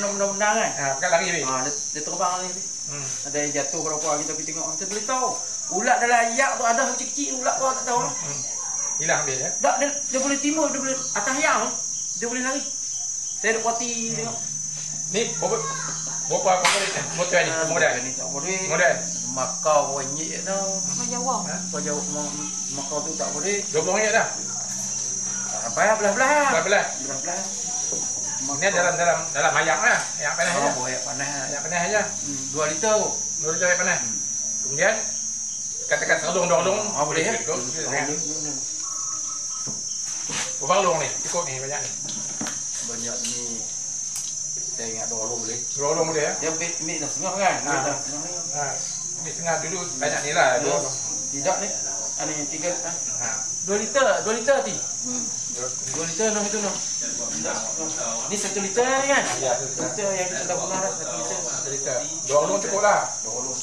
Undang-undang kan. Kan lari ni. Dia terbang ni. Ada yang jatuh berapa hari kita pergi tengok. Kita boleh tahu. Ulat dalam ayak tu ada kecil-kecil ulat kau tak tahu lah. Hilang habis ya. Tak, dia boleh timur, dia boleh atas yang dia boleh lari. Saya ada poti tengok. Ni berapa motor ni? Modal ni tak boleh. Modal. Makau banyak tau. Jawa. Kau makau tu tak boleh. 20 ringgit dah. Apa belah-belah. Belah-belah. Belah-belah. Ni dalam ayak lah. Ayak panas aja. Ayak panas. Ayak panas aja. 2 liter. 2 liter ayak panas. Kemudian katakan serudung-dong. Boleh ya? Berapa long ni? Cukup ni banyak ni. Banyak ni. Saya ingat 2 long boleh. 2 long boleh ya? Dia mid dah setengah kan? Dah setengah ni. Ni setengah dulu banyak ni lah. Tidak ni. Ini 2 liter, 2 liter ti. 2 liter noh itu noh. Ni 1 liter kan? Ya, 1 liter yang kita dah guna dah 1 liter. 1 liter. 2 long cukup lah. 2 long.